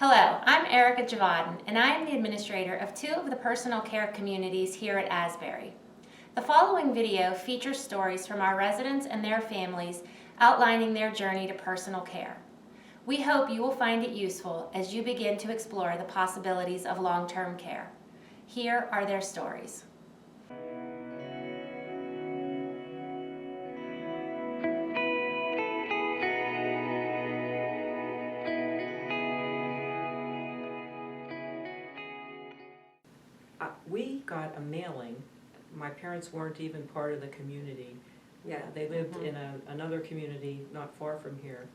Hello, I'm Erica Javaden, and I am the administrator of two of the personal care communities here at Asbury. The following video features stories from our residents and their families outlining their journey to personal care. We hope you will find it useful as you begin to explore the possibilities of long-term care. Here are their stories. We got a mailing. My parents weren't even part of the community. Yeah, they lived in another community not far from here.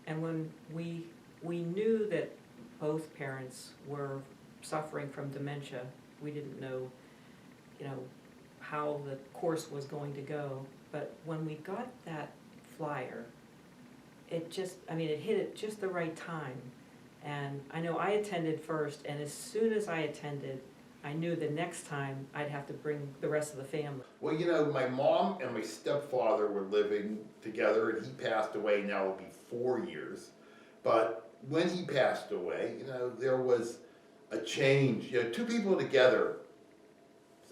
And when we knew that both parents were suffering from dementia, we didn't know, how the course was going to go. But when we got that flyer, it hit at just the right time. And I know I attended first, and as soon as I attended, I knew the next time I'd have to bring the rest of the family. Well, my mom and my stepfather were living together, and he passed away. Now it'll be 4 years. But when he passed away, there was a change. Two people together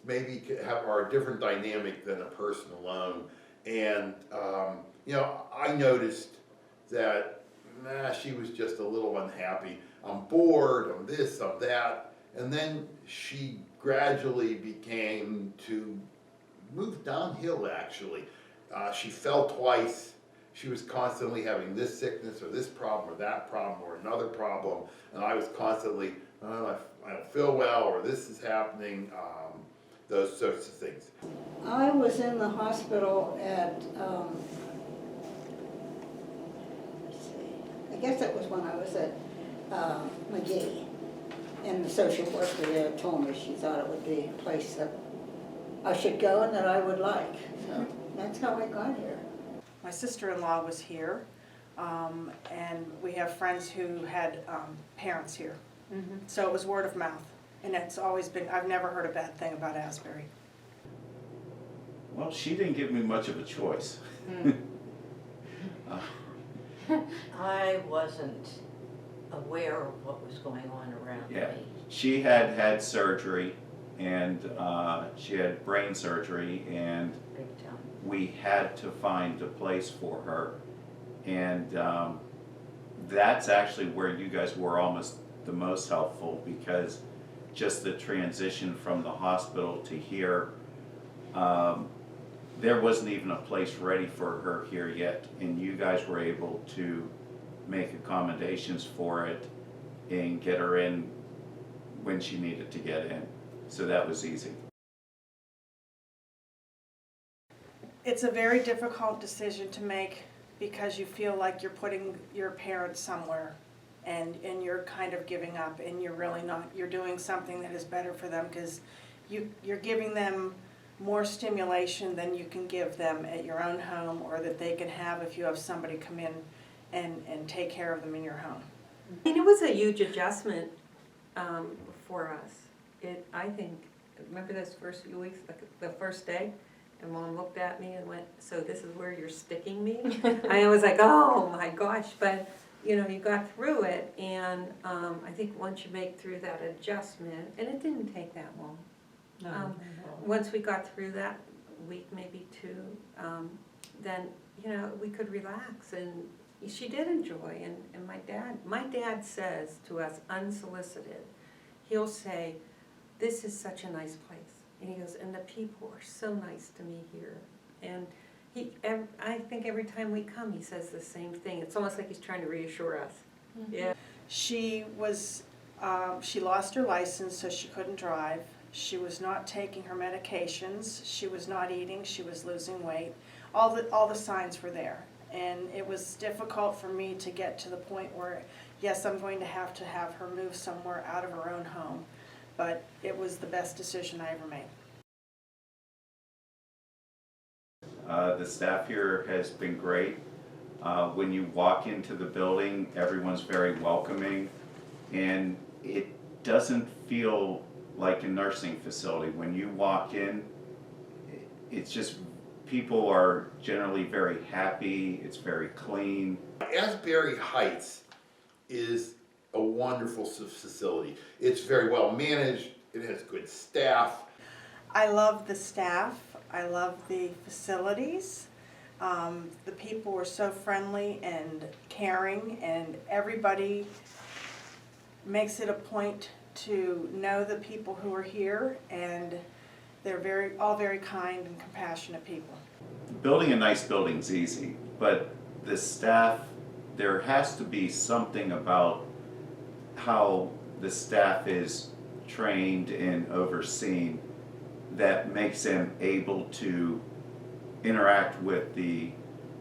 maybe are a different dynamic than a person alone. And I noticed that she was just a little unhappy. I'm bored. I'm this. I'm that. And then she gradually began to move downhill, actually. She fell twice. She was constantly having this sickness or this problem or that problem or another problem. And I was constantly, I don't feel well, or this is happening, those sorts of things. I was in the hospital at, I guess it was when I was at McGee. And the social worker there told me she thought it would be a place that I should go and that I would like. So that's how I got here. My sister-in-law was here, and we have friends who had parents here. So it was word of mouth, and it's always been, I've never heard a bad thing about Asbury. Well, she didn't give me much of a choice. I wasn't aware of what was going on around me. She had surgery, and she had brain surgery, and Big time. we had to find a place for her. And that's actually where you guys were almost the most helpful, because just the transition from the hospital to here, there wasn't even a place ready for her here yet, and you guys were able to make accommodations for it and get her in when she needed to get in. So that was easy. It's a very difficult decision to make because you feel like you're putting your parents somewhere and you're kind of giving up, and you're really not. You're doing something that is better for them because you're giving them more stimulation than you can give them at your own home, or that they can have if you have somebody come in and take care of them in your home. It was a huge adjustment for us. I think, remember those first few weeks, the first day, and Mom looked at me and went, "So this is where you're sticking me?" I was like, "Oh my gosh," but you got through it, and I think once you make through that adjustment, and it didn't take that long. Once we got through that week, maybe two, then we could relax, and she did enjoy. And my dad says to us unsolicited, he'll say, "This is such a nice place," and he goes, "and the people are so nice to me here." And I think every time we come, he says the same thing. It's almost like he's trying to reassure us. Yeah. She lost her license, so she couldn't drive. She was not taking her medications. She was not eating. She was losing weight. All the signs were there. And it was difficult for me to get to the point where, yes, I'm going to have her move somewhere out of her own home. But it was the best decision I ever made. The staff here has been great. When you walk into the building, everyone's very welcoming, and it doesn't feel like a nursing facility. When you walk in, it's just, people are generally very happy, it's very clean. Asbury Heights is a wonderful facility. It's very well managed, it has good staff. I love the staff, I love the facilities. The people were so friendly and caring, and everybody makes it a point to know the people who are here, and they're all very kind and compassionate people. Building a nice building's easy, but the staff, there has to be something about how the staff is trained and overseen that makes them able to interact with the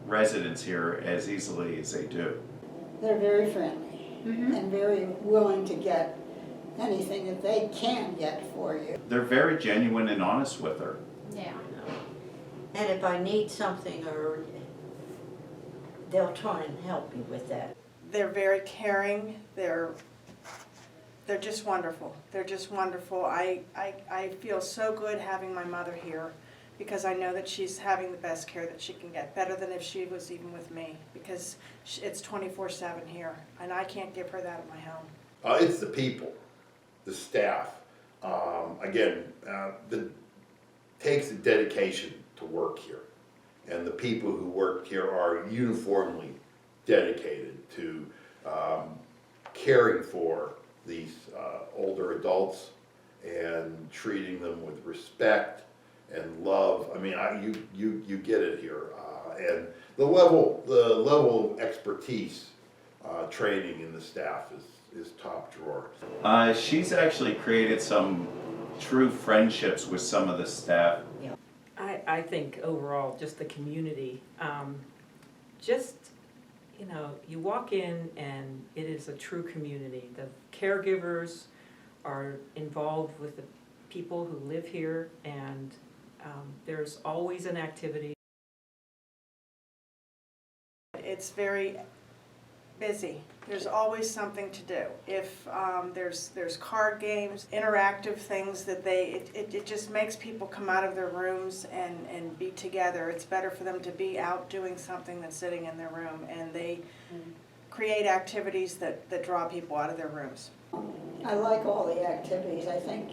residents here as easily as they do. They're very friendly and very willing to get anything that they can get for you. They're very genuine and honest with her. Yeah. And if I need something, or they'll try and help me with that. They're very caring, they're just wonderful. They're just wonderful. I feel so good having my mother here, because I know that she's having the best care that she can get, better than if she was even with me, because it's 24/7 here, and I can't give her that at my home. It's the people, the staff. Again, takes a dedication to work here. And the people who work here are uniformly dedicated to caring for these older adults and treating them with respect and love. I mean, you get it here. And the level of expertise, training in the staff is top drawer. She's actually created some true friendships with some of the staff. I think overall, just the community, just, you know, you walk in and it is a true community. The caregivers are involved with the people who live here, and there's always an activity. It's very busy. There's always something to do. If there's card games, interactive things that it just makes people come out of their rooms and be together. It's better for them to be out doing something than sitting in their room, and they create activities that draw people out of their rooms. I like all the activities. I think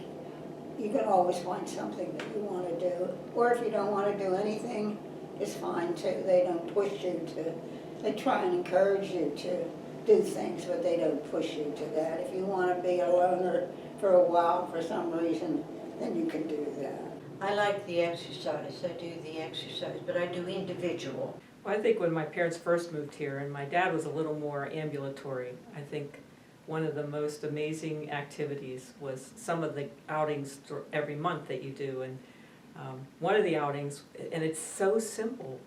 you can always find something that you want to do. Or if you don't want to do anything, it's fine too. They don't push you to, they try and encourage you to do things, but they don't push you to that. If you want to be a loner for a while for some reason, then you can do that. I like the exercise, I do the exercise, but I do individual. Well, I think when my parents first moved here, and my dad was a little more ambulatory, I think one of the most amazing activities was some of the outings every month that you do. And one of the outings, and it's so simple,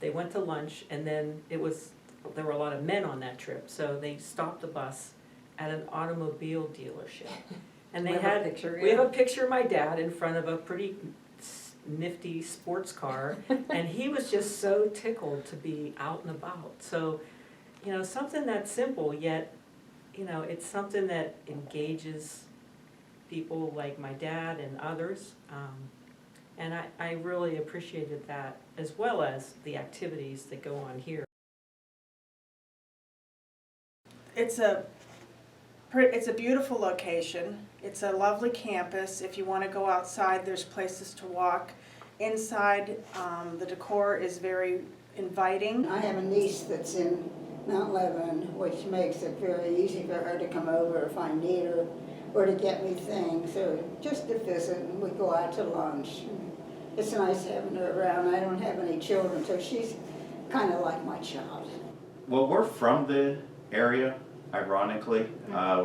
they went to lunch, and then there were a lot of men on that trip, so they stopped the bus at an automobile dealership. And we have a picture of my dad in front of a pretty nifty sports car, and he was just so tickled to be out and about. So, you know, something that simple, yet, you know, it's something that engages people like my dad and others. And I really appreciated that, as well as the activities that go on here. It's a beautiful location. It's a lovely campus. If you want to go outside, there's places to walk. Inside, the decor is very inviting. I have a niece that's in Mount Lebanon, which makes it very easy for her to come over if I need her, or to get me things, or just to visit, and we go out to lunch. It's nice having her around. I don't have any children, so she's kind of like my child. Well, we're from the area, ironically. I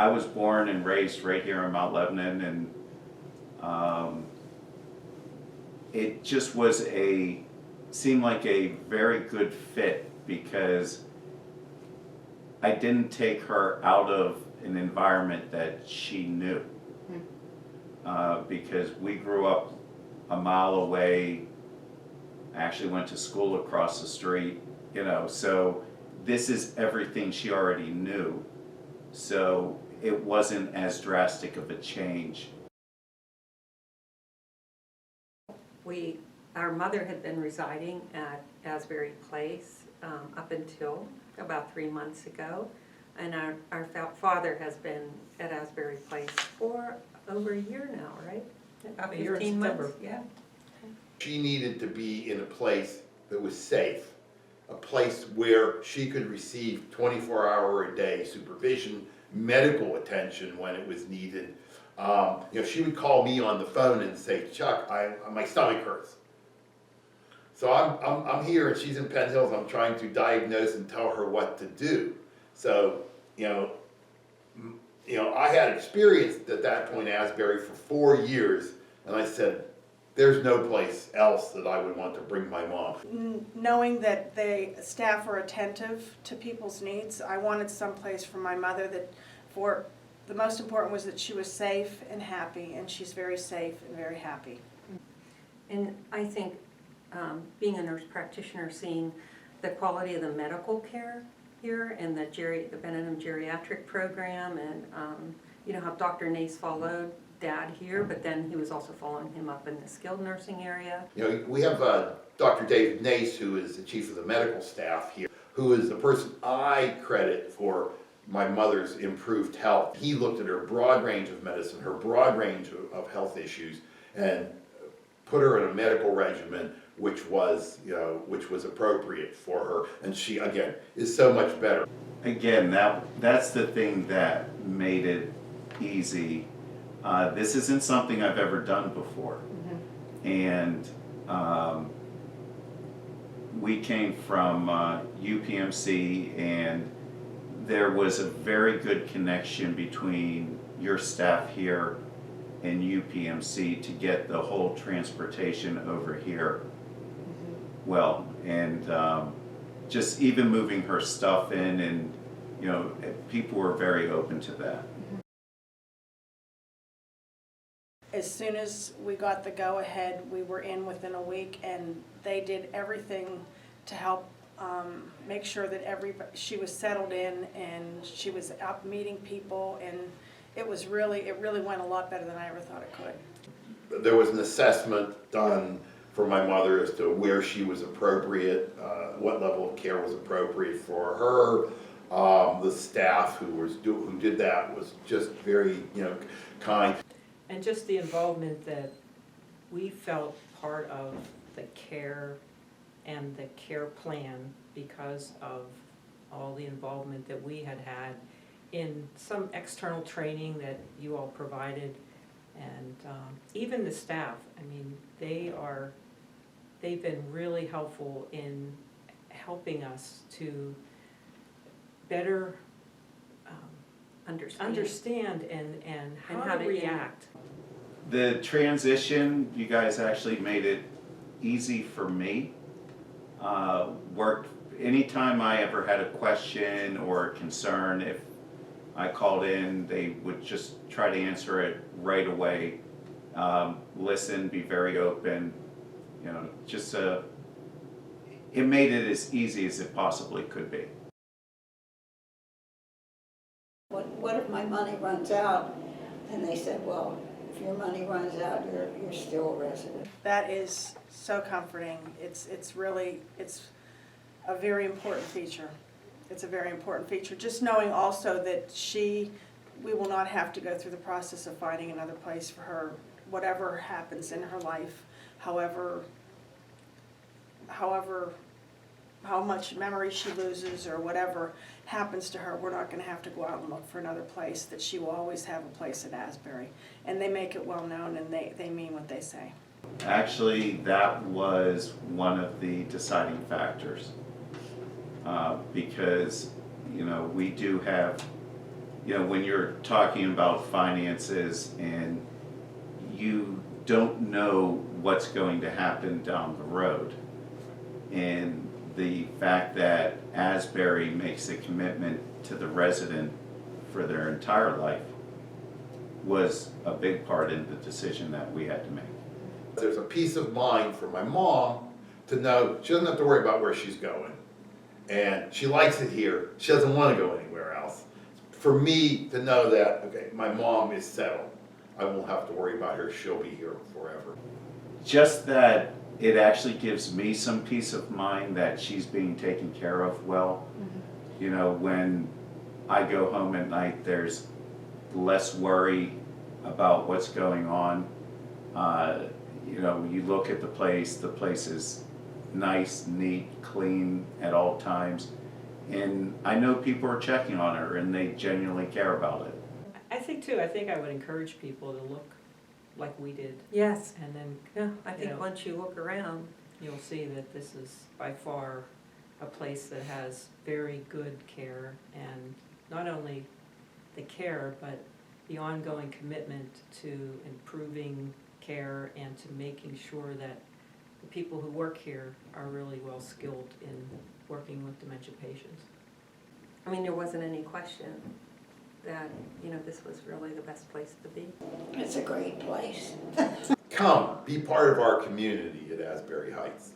was born and raised right here in Mount Lebanon, and it just seemed like a very good fit, because I didn't take her out of an environment that she knew. Because we grew up a mile away, actually went to school across the street, you know, so this is everything she already knew. So it wasn't as drastic of a change. Our mother had been residing at Asbury Place up until about 3 months ago. And our father has been at Asbury Place for over a year now, right? About a year in 15 months? September. Yeah. She needed to be in a place that was safe, a place where she could receive 24-hour-a-day supervision, medical attention when it was needed. She would call me on the phone and say, Chuck, my stomach hurts. So I'm here and she's in Penn Hills. I'm trying to diagnose and tell her what to do. So, I had experienced at that point Asbury for 4 years, and I said, there's no place else that I would want to bring my mom. Knowing that the staff are attentive to people's needs, I wanted someplace for my mother the most important was that she was safe and happy, and she's very safe and very happy. And I think being a nurse practitioner, seeing the quality of the medical care here and the Benham Geriatric Program, and how Dr. Nace followed Dad here, but then he was also following him up in the skilled nursing area. We have Dr. David Nace, who is the chief of the medical staff here, who is the person I credit for my mother's improved health. He looked at her broad range of medicine, her broad range of health issues, and put her in a medical regimen which was appropriate for her, and she again is so much better. Again, that's the thing that made it easy. This isn't something I've ever done before, and we came from UPMC, and there was a very good connection between your staff here and UPMC to get the whole transportation over here. Well, and just even moving her stuff in, and people were very open to that. As soon as we got the go-ahead, we were in within a week, and they did everything to help make sure that she was settled in and she was out meeting people, and it really went a lot better than I ever thought it could. There was an assessment done for my mother as to where she was appropriate, what level of care was appropriate for her. The staff who did that was just very kind. And just the involvement that we felt part of the care and the care plan because of all the involvement that we had in some external training that you all provided, and even the staff. I mean, they've been really helpful in helping us to better understand and how to react. The transition, you guys actually made it easy for me. Worked anytime I ever had a question or a concern, if I called in, they would just try to answer it right away. Listen, be very open, it made it as easy as it possibly could be. What if my money runs out? And they said, well, if your money runs out, you're still a resident. That is so comforting. It's a very important feature. It's a very important feature. Just knowing also that we will not have to go through the process of finding another place for her, whatever happens in her life, however how much memory she loses or whatever happens to her, we're not going to have to go out and look for another place, that she will always have a place at Asbury. And they make it well known, and they mean what they say. Actually, that was one of the deciding factors, because we do have, when you're talking about finances and you don't know what's going to happen down the road, and the fact that Asbury makes a commitment to the resident for their entire life was a big part in the decision that we had to make. There's a peace of mind for my mom to know she doesn't have to worry about where she's going. And she likes it here. She doesn't want to go anywhere else. For me to know that, okay, my mom is settled. I won't have to worry about her. She'll be here forever. Just that it actually gives me some peace of mind that she's being taken care of well. You know, when I go home at night, there's less worry about what's going on. You know, you look at the place is nice, neat, clean at all times. And I know people are checking on her and they genuinely care about it. I think I would encourage people to look like we did, Yes, and then yeah, I think Yeah. once you look around, you'll see that this is by far a place that has very good care, and not only the care, but the ongoing commitment to improving care and to making sure that the people who work here are really well skilled in working with dementia patients. I mean, there wasn't any question that, you know, this was really the best place to be. It's a great place. Come, be part of our community at Asbury Heights.